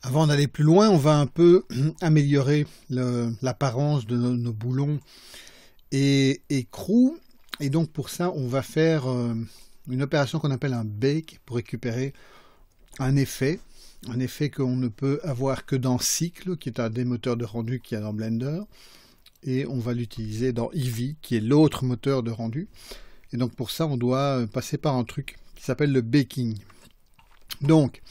Avant d'aller plus loin, on va un peu améliorer l'apparence de nos boulons et écrous. Et donc pour ça, on va faire une opération qu'on appelle un bake pour récupérer un effet qu'on ne peut avoir que dans Cycle, qui est un des moteurs de rendu qu'il y a dans Blender. Et on va l'utiliser dans Eevee, qui est l'autre moteur de rendu. Et donc pour ça, on doit passer par un truc qui s'appelle le baking. Donc,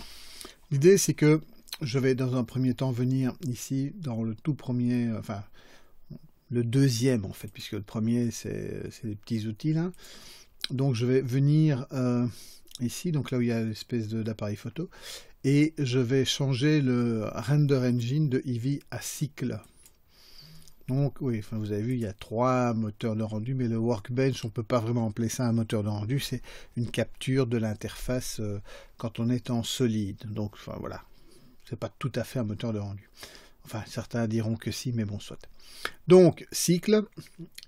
l'idée c'est que je vais dans un premier temps venir ici dans le tout premier, enfin le deuxième en fait, puisque le premier c'est des petits outils là. Donc je vais venir ici, donc là où il y a l'espèce d'appareil photo, et je vais changer le render engine de Eevee à Cycle. Donc oui, enfin, vous avez vu, il y a 3 moteurs de rendu, mais le workbench, on ne peut pas vraiment appeler ça un moteur de rendu, c'est une capture de l'interface quand on est en solide. Donc enfin, voilà, c'est pas tout à fait un moteur de rendu. Enfin, certains diront que si, mais bon, soit. Donc, Cycle,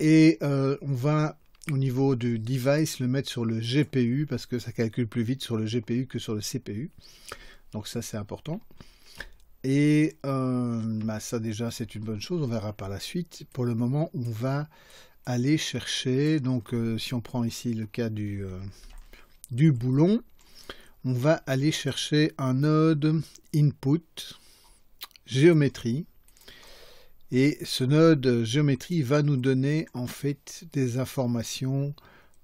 et on va, au niveau du device, le mettre sur le GPU, parce que ça calcule plus vite sur le GPU que sur le CPU. Donc ça, c'est important. Et bah ça déjà c'est une bonne chose, on verra par la suite. Pour le moment on va aller chercher, donc si on prend ici le cas du boulon, on va aller chercher un node input géométrie. Et ce node géométrie va nous donner en fait des informations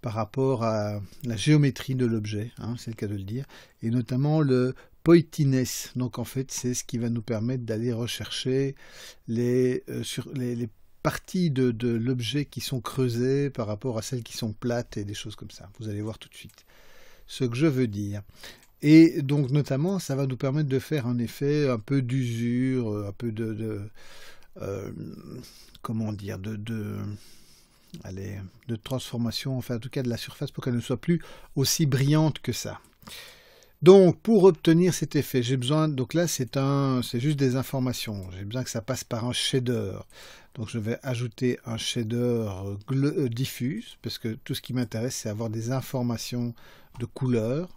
par rapport à la géométrie de l'objet, hein, c'est le cas de le dire, et notamment le pointiness. Donc en fait c'est ce qui va nous permettre d'aller rechercher les parties de l'objet qui sont creusées par rapport à celles qui sont plates et des choses comme ça. Vous allez voir tout de suite ce que je veux dire. Et donc notamment ça va nous permettre de faire un effet un peu d'usure, un peu comment dire, allez, de transformation, enfin en tout cas de la surface pour qu'elle ne soit plus aussi brillante que ça. Donc pour obtenir cet effet, j'ai besoin, donc là c'est juste des informations, j'ai besoin que ça passe par un shader. Donc je vais ajouter un shader diffuse, parce que tout ce qui m'intéresse c'est avoir des informations de couleur.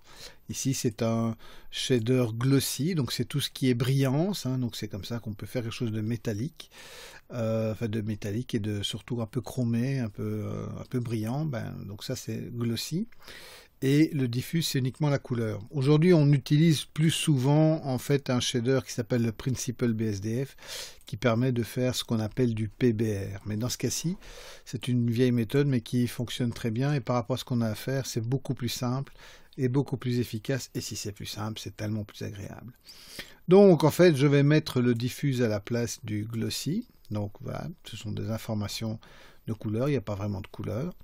Ici c'est un shader glossy, donc c'est tout ce qui est brillance, hein, donc c'est comme ça qu'on peut faire quelque chose de métallique, enfin de métallique et de surtout un peu chromé, un peu brillant, donc ça c'est glossy. Et le diffuse c'est uniquement la couleur. Aujourd'hui on utilise plus souvent en fait un shader qui s'appelle le Principal BSDF qui permet de faire ce qu'on appelle du PBR. Mais dans ce cas-ci c'est une vieille méthode mais qui fonctionne très bien et par rapport à ce qu'on a à faire c'est beaucoup plus simple et beaucoup plus efficace, et si c'est plus simple c'est tellement plus agréable. Donc en fait je vais mettre le diffuse à la place du glossy. Donc voilà, ce sont des informations de couleur, il n'y a pas vraiment de couleur.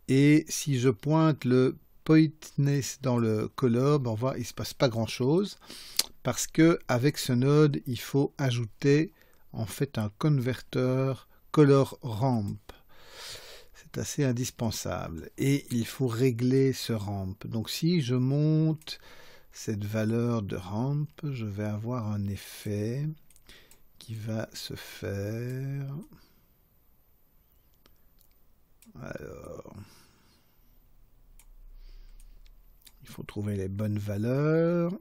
Et si je pointe le pointiness dans le color, on voit il ne se passe pas grand chose parce que avec ce node il faut ajouter en fait un converteur color ramp. C'est assez indispensable et il faut régler ce ramp. Donc si je monte cette valeur de ramp, je vais avoir un effet qui va se faire. Alors, il faut trouver les bonnes valeurs.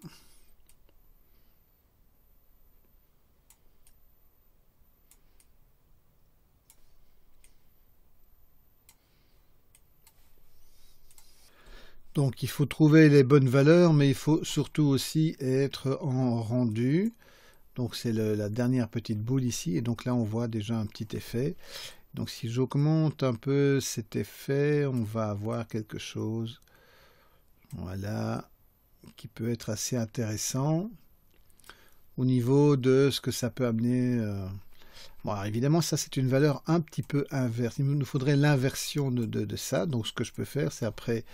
Donc il faut trouver les bonnes valeurs, mais il faut surtout aussi être en rendu. Donc c'est la dernière petite boule ici, et donc là on voit déjà un petit effet. Donc si j'augmente un peu cet effet, on va avoir quelque chose, voilà, qui peut être assez intéressant au niveau de ce que ça peut amener. Bon, alors évidemment, ça c'est une valeur un petit peu inverse. Il nous faudrait l'inversion de ça. Donc ce que je peux faire, c'est après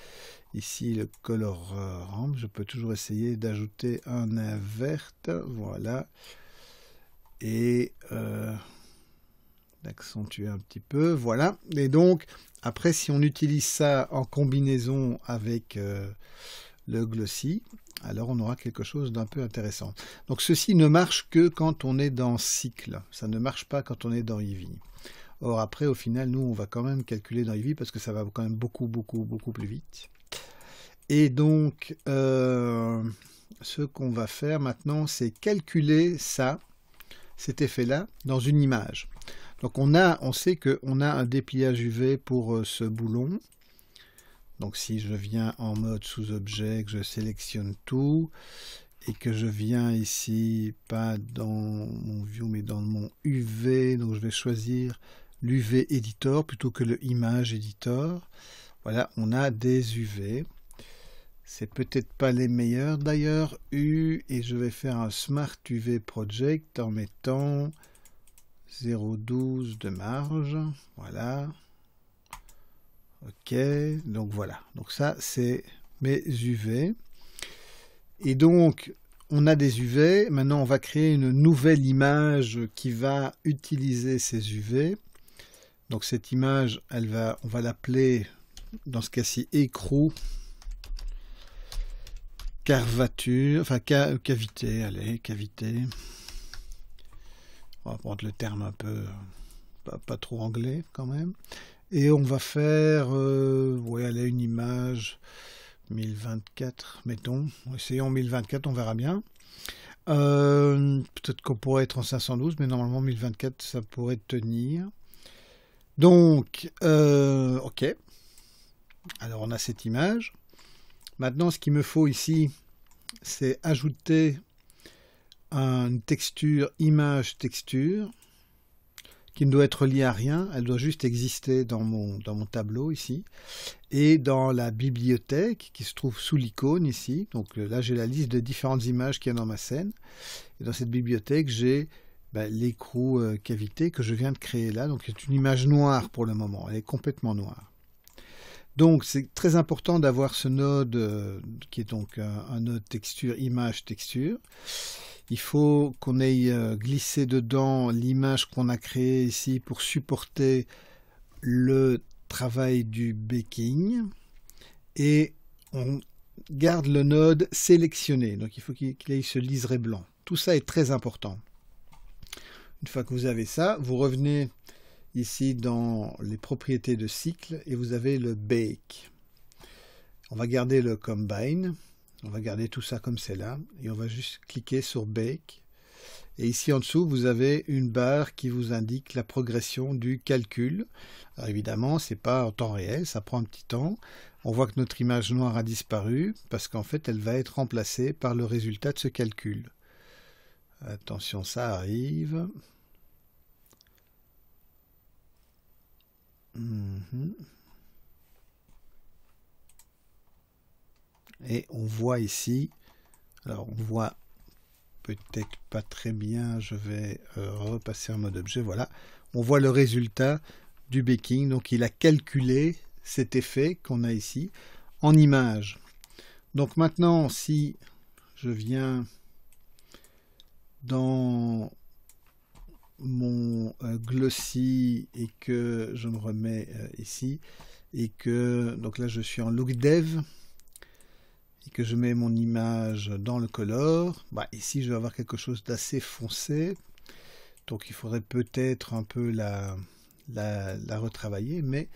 ici le color ramp, je peux toujours essayer d'ajouter un invert, voilà, et d'accentuer un petit peu, voilà. Et donc après, si on utilise ça en combinaison avec le glossy, alors on aura quelque chose d'un peu intéressant. Donc ceci ne marche que quand on est dans Cycle, ça ne marche pas quand on est dans Eevee. Or après, au final, nous on va quand même calculer dans Eevee parce que ça va quand même beaucoup plus vite. Et donc ce qu'on va faire maintenant, c'est calculer ça, cet effet-là, dans une image. Donc on sait qu'on a un dépliage UV pour ce boulon. Donc si je viens en mode sous-objet, que je sélectionne tout, et que je viens ici, pas dans mon View, mais dans mon UV, donc je vais choisir l'UV Editor plutôt que le Image Editor. Voilà, on a des UV. C'est peut-être pas les meilleurs d'ailleurs, et je vais faire un Smart UV Project en mettant 0,12 de marge. Voilà. Ok, donc voilà. Donc ça, c'est mes UV. Et donc, on a des UV. Maintenant, on va créer une nouvelle image qui va utiliser ces UV. Donc cette image, on va l'appeler, dans ce cas-ci, écrou, carvature, enfin cavité, allez, cavité. On va prendre le terme un peu, pas trop anglais quand même. Et on va faire, ouais, allez, une image 1024, mettons. Essayons 1024, on verra bien. Peut-être qu'on pourrait être en 512, mais normalement 1024, ça pourrait tenir. Donc, ok. Alors, on a cette image. Maintenant, ce qu'il me faut ici, c'est ajouter une texture, image texture, qui ne doit être liée à rien. Elle doit juste exister dans mon tableau ici. Et dans la bibliothèque, qui se trouve sous l'icône ici. Donc là, j'ai la liste de différentes images qu'il y a dans ma scène. Et dans cette bibliothèque, j'ai l'écrou cavité que je viens de créer là. Donc c'est une image noire pour le moment. Elle est complètement noire. Donc c'est très important d'avoir ce node qui est donc un node texture, image, texture. Il faut qu'on ait glissé dedans l'image qu'on a créée ici pour supporter le travail du baking. Et on garde le node sélectionné. Donc il faut qu'il ait ce liseré blanc. Tout ça est très important. Une fois que vous avez ça, vous revenez ici dans les propriétés de cycle et vous avez le bake. On va garder le combine, on va garder tout ça comme c'est là et on va juste cliquer sur bake. Et ici en dessous, vous avez une barre qui vous indique la progression du calcul. Alors évidemment, c'est pas en temps réel, ça prend un petit temps. On voit que notre image noire a disparu parce qu'en fait, elle va être remplacée par le résultat de ce calcul. Attention, ça arrive. Et on voit ici, alors on voit peut-être pas très bien, je vais repasser en mode objet, voilà. On voit le résultat du baking, donc il a calculé cet effet qu'on a ici en image. Donc maintenant, si je viens dans mon glossy et que je me remets ici et que donc là je suis en look dev et que je mets mon image dans le color, ici je vais avoir quelque chose d'assez foncé, donc il faudrait peut-être un peu la retravailler, mais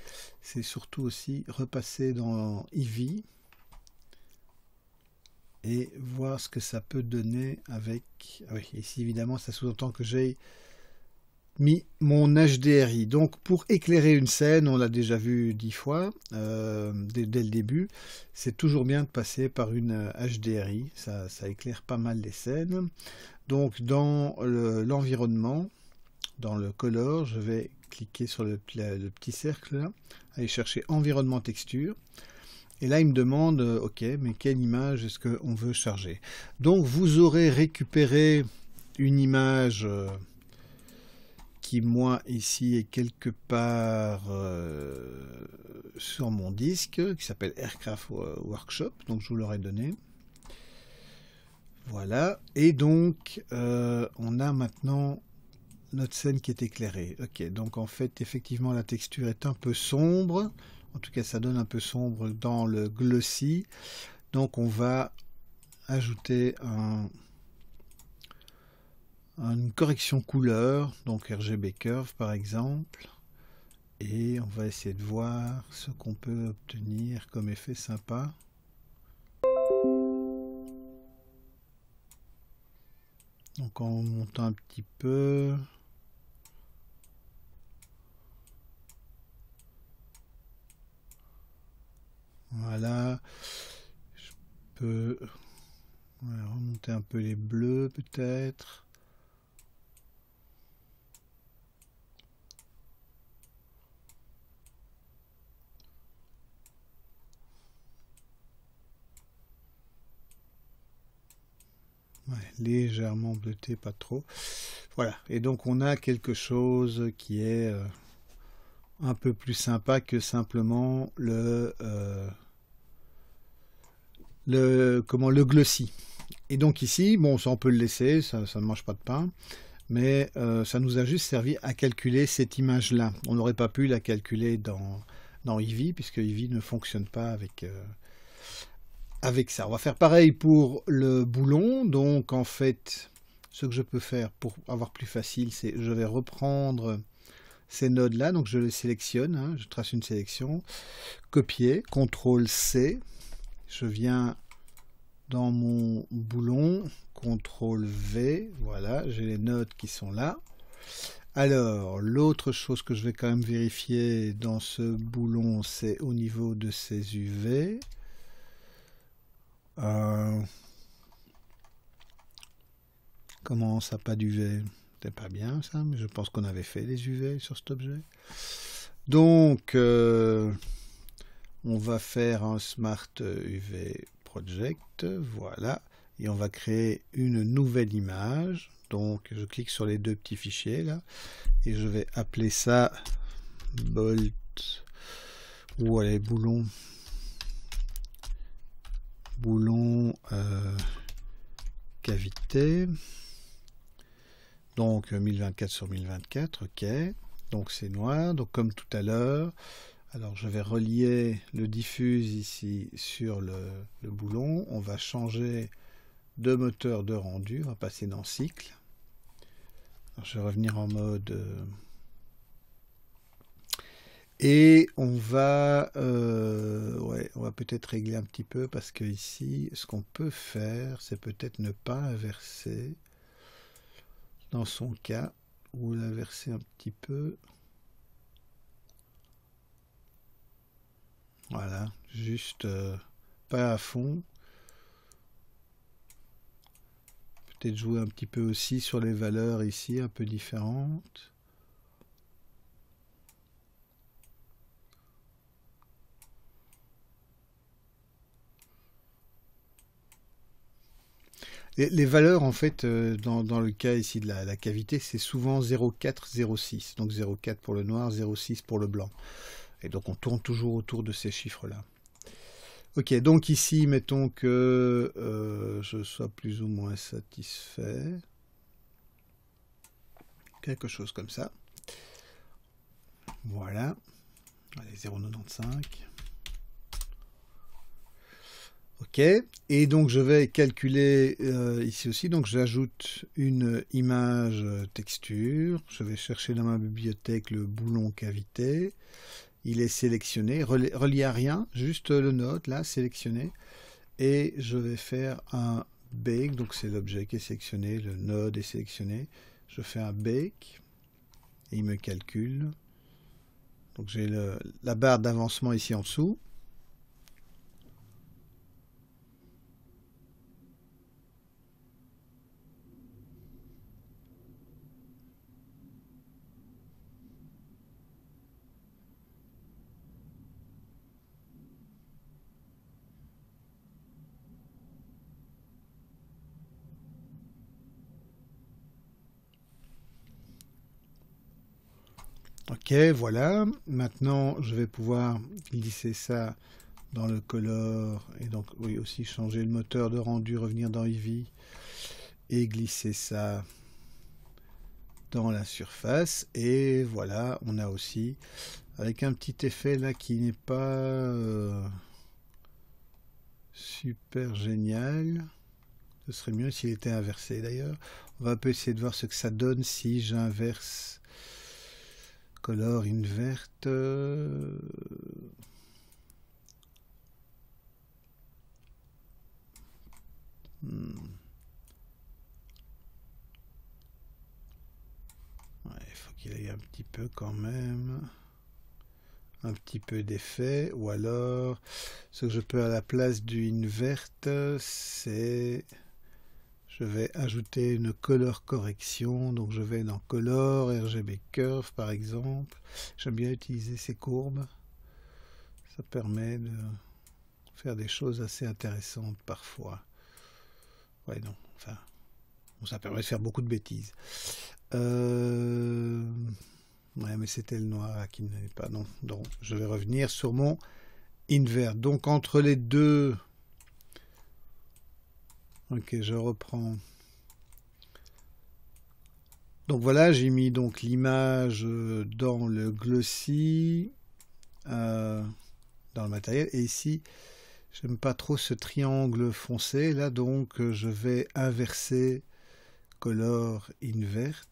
c'est surtout aussi repasser dans Eevee et voir ce que ça peut donner avec... Ah oui, ici évidemment ça sous-entend que j'ai mis mon HDRI. Donc pour éclairer une scène, on l'a déjà vu 10 fois dès le début, c'est toujours bien de passer par une HDRI, ça éclaire pas mal les scènes. Donc dans l'environnement, dans le color, je vais cliquer sur le petit cercle là, aller chercher environnement texture. Et là, il me demande, ok, mais quelle image est-ce qu'on veut charger? Donc vous aurez récupéré une image qui, moi, ici, est quelque part sur mon disque, qui s'appelle Aircraft Workshop, donc je vous l'aurais donné. Voilà, et donc, on a maintenant notre scène qui est éclairée. Ok, donc en fait, effectivement, la texture est un peu sombre, en tout cas, ça donne un peu sombre dans le glossy, donc on va ajouter une correction couleur, donc RGB Curve par exemple, et on va essayer de voir ce qu'on peut obtenir comme effet sympa. Donc en montant un petit peu. Voilà. Je peux remonter un peu les bleus peut-être. Ouais, légèrement bleuté, pas trop. Voilà. Et donc on a quelque chose qui est un peu plus sympa que simplement le glossy. Et donc ici, bon, ça on peut le laisser, ça ne mange pas de pain, mais ça nous a juste servi à calculer cette image-là. On n'aurait pas pu la calculer dans Eevee, puisque Eevee ne fonctionne pas avec ça. On va faire pareil pour le boulon. Donc en fait, ce que je peux faire pour avoir plus facile, c'est je vais reprendre ces nodes-là. Donc je les sélectionne, hein, je trace une sélection, copier, CTRL C. Je viens dans mon boulon, CTRL V, voilà, j'ai les nodes qui sont là. Alors, l'autre chose que je vais quand même vérifier dans ce boulon, c'est au niveau de ces UV. Comment ça, pas d'UV? C'est pas bien ça, mais je pense qu'on avait fait des UV sur cet objet. Donc, on va faire un Smart UV Project, voilà, et on va créer une nouvelle image. Donc, je clique sur les deux petits fichiers là, et je vais appeler ça Bolt, ou allez, boulon cavité. Donc 1024 sur 1024, ok. Donc c'est noir, donc comme tout à l'heure. Alors je vais relier le diffuse ici sur le boulon. On va changer de moteur de rendu, on va passer dans cycle. Alors, je vais revenir en mode... et on va peut-être régler un petit peu parce que ici, ce qu'on peut faire, c'est peut-être ne pas inverser dans son cas, ou l'inverser un petit peu. Voilà, juste pas à fond. Peut-être jouer un petit peu aussi sur les valeurs ici, un peu différentes. Les valeurs, en fait, dans le cas ici de la cavité, c'est souvent 0,4, 0,6. Donc 0,4 pour le noir, 0,6 pour le blanc. Et donc on tourne toujours autour de ces chiffres-là. Ok, donc ici, mettons que je sois plus ou moins satisfait. Quelque chose comme ça. Voilà. Allez, 0,95. Ok, et donc je vais calculer ici aussi, donc j'ajoute une image texture, je vais chercher dans ma bibliothèque le boulon cavité, il est sélectionné, relié à rien, juste le node là, sélectionné, et je vais faire un bake, donc c'est l'objet qui est sélectionné, le node est sélectionné, je fais un bake, et il me calcule, donc j'ai la barre d'avancement ici en dessous. Ok, voilà. Maintenant, je vais pouvoir glisser ça dans le color et donc oui aussi changer le moteur de rendu, revenir dans Eevee et glisser ça dans la surface. Et voilà, on a aussi avec un petit effet là qui n'est pas super génial. Ce serait mieux s'il était inversé d'ailleurs. On va un peu essayer de voir ce que ça donne si j'inverse color invert. qu'il y ait un petit peu quand même, un petit peu d'effet. Ou alors, ce que je peux à la place du invert, c'est... Je vais ajouter une color correction, donc je vais dans Color, RGB Curve par exemple. J'aime bien utiliser ces courbes. Ça permet de faire des choses assez intéressantes parfois. Ouais, non, enfin, ça permet de faire beaucoup de bêtises. Ouais, mais c'était le noir qui n'avait pas. Non, donc je vais revenir sur mon invert. Donc entre les deux... Ok, je reprends. Donc voilà, j'ai mis donc l'image dans le glossy, dans le matériel. Et ici, j'aime pas trop ce triangle foncé. Là, donc, je vais inverser color invert.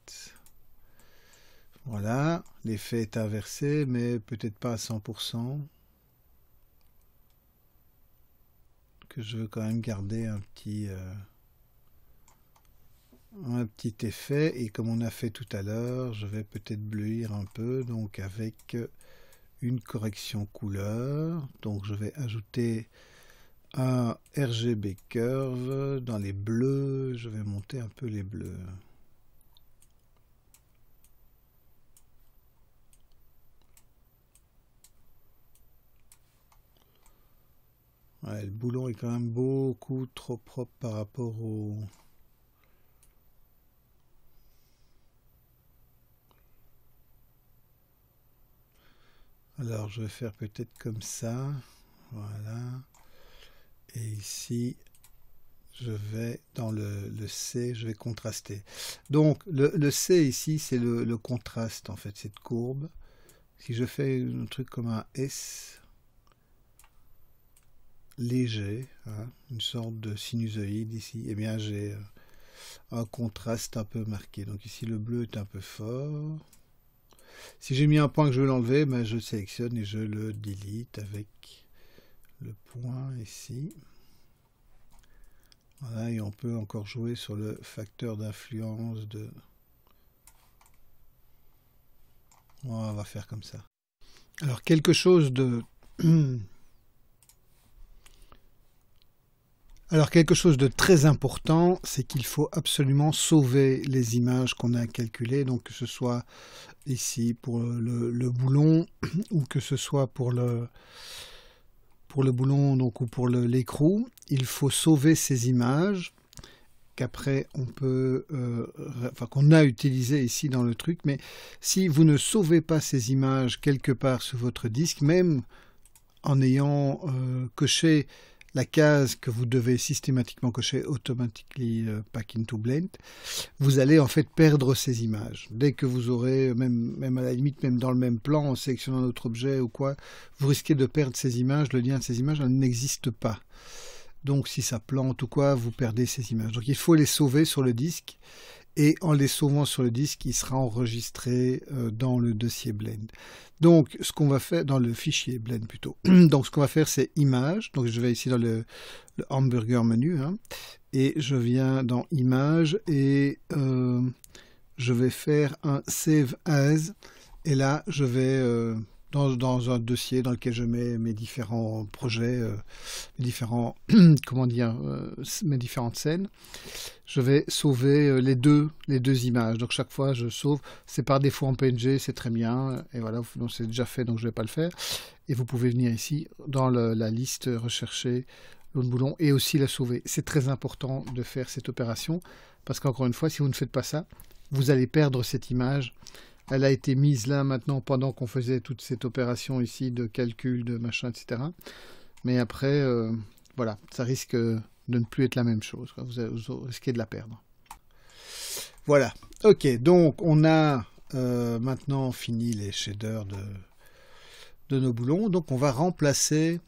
Voilà, l'effet est inversé, mais peut-être pas à 100%. Que je veux quand même garder un petit effet. Et comme on a fait tout à l'heure, je vais peut-être bleuir un peu, donc avec une correction couleur. Donc je vais ajouter un RGB Curve. Dans les bleus, je vais monter un peu les bleus. Ouais, le boulon est quand même beaucoup trop propre par rapport au... Alors je vais faire peut-être comme ça. Voilà. Et ici, je vais dans le C, je vais contraster. Donc le C ici, c'est le contraste en fait, cette courbe. Si je fais un truc comme un S léger, hein, une sorte de sinusoïde ici, eh bien j'ai un contraste un peu marqué. Donc ici le bleu est un peu fort. Si j'ai mis un point que je veux l'enlever, ben, je sélectionne et je le delete avec le point ici. Voilà, et on peut encore jouer sur le facteur d'influence de... On va faire comme ça. Alors quelque chose de... Alors quelque chose de très important, c'est qu'il faut absolument sauver les images qu'on a calculées, donc que ce soit ici pour le boulon ou que ce soit pour le boulon donc, ou pour l'écrou. Il faut sauver ces images qu'après on peut, enfin qu'on a utilisé ici dans le truc, mais si vous ne sauvez pas ces images quelque part sur votre disque, même en ayant coché la case que vous devez systématiquement cocher Automatically Pack into Blend, vous allez en fait perdre ces images. Dès que vous aurez, même à la limite, même dans le même plan, en sélectionnant un autre objet ou quoi, vous risquez de perdre ces images. Le lien de ces images n'existe pas. Donc si ça plante ou quoi, vous perdez ces images. Donc il faut les sauver sur le disque. Et en les sauvant sur le disque, il sera enregistré dans le dossier Blend. Donc, ce qu'on va faire, dans le fichier Blend plutôt. Donc, ce qu'on va faire, c'est Images. Donc, je vais ici dans le hamburger menu. Hein, et je viens dans Images et je vais faire un Save As. Et là, je vais dans un dossier dans lequel je mets mes différents projets, mes différents, comment dire, mes différentes scènes. Je vais sauver les deux images. Donc chaque fois je sauve, c'est par défaut en PNG, c'est très bien. Et voilà, donc c'est déjà fait, donc je ne vais pas le faire. Et vous pouvez venir ici dans la liste rechercher l'autre boulon et aussi la sauver. C'est très important de faire cette opération parce qu'encore une fois, si vous ne faites pas ça, vous allez perdre cette image. Elle a été mise là maintenant pendant qu'on faisait toute cette opération ici de calcul, de machin, etc. Mais après, voilà, ça risque de ne plus être la même chose. Vous risquez de la perdre. Voilà. Ok, donc on a maintenant fini les shaders de nos boulons. Donc on va remplacer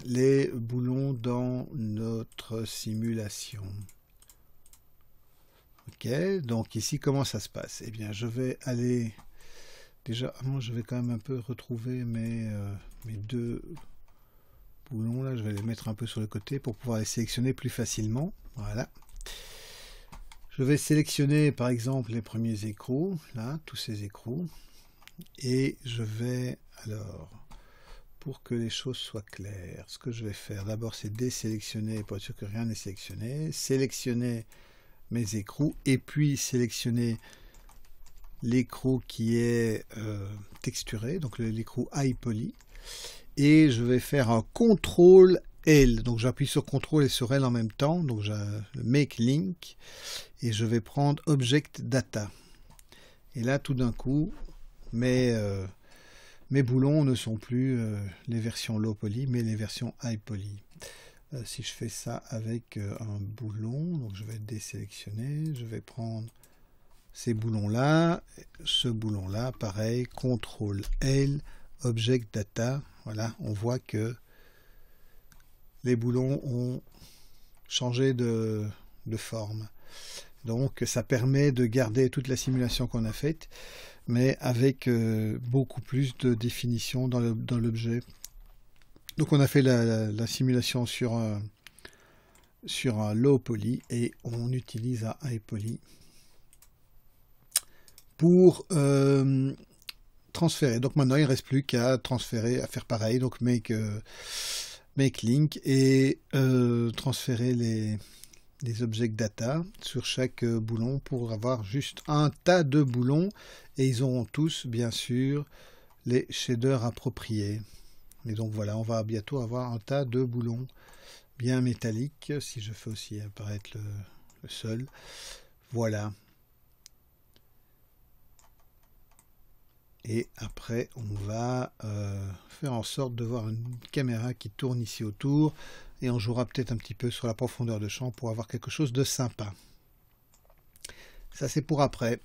les boulons dans notre simulation. Ok, donc ici comment ça se passe? Eh bien je vais aller... Déjà, je vais quand même un peu retrouver mes deux boulons là, je vais les mettre un peu sur le côté pour pouvoir les sélectionner plus facilement. Voilà. Je vais sélectionner par exemple les premiers écrous, là, tous ces écrous, et je vais, alors, pour que les choses soient claires, ce que je vais faire, d'abord c'est désélectionner, pour être sûr que rien n'est sélectionné, sélectionner mes écrous, et puis sélectionner l'écrou qui est texturé, donc l'écrou High Poly, et je vais faire un CTRL L, donc j'appuie sur CTRL et sur L en même temps, donc j'ai le Make Link, et je vais prendre Object Data. Et là, tout d'un coup, mes boulons ne sont plus les versions Low Poly, mais les versions High Poly. Si je fais ça avec un boulon, donc je vais désélectionner, je vais prendre ces boulons-là, ce boulon-là, pareil, CTRL L, Object Data, voilà, on voit que les boulons ont changé de forme. Donc ça permet de garder toute la simulation qu'on a faite, mais avec beaucoup plus de définition dans l'objet. Donc on a fait la simulation sur un low poly et on utilise un high poly pour transférer. Donc maintenant il ne reste plus qu'à transférer, à faire pareil, donc make link et transférer les object data sur chaque boulon pour avoir juste un tas de boulons et ils auront tous bien sûr les shaders appropriés. Et donc voilà, on va bientôt avoir un tas de boulons bien métalliques. Si je fais aussi apparaître le sol, voilà. Et après, on va faire en sorte de voir une caméra qui tourne ici autour. Et on jouera peut-être un petit peu sur la profondeur de champ pour avoir quelque chose de sympa. Ça, c'est pour après.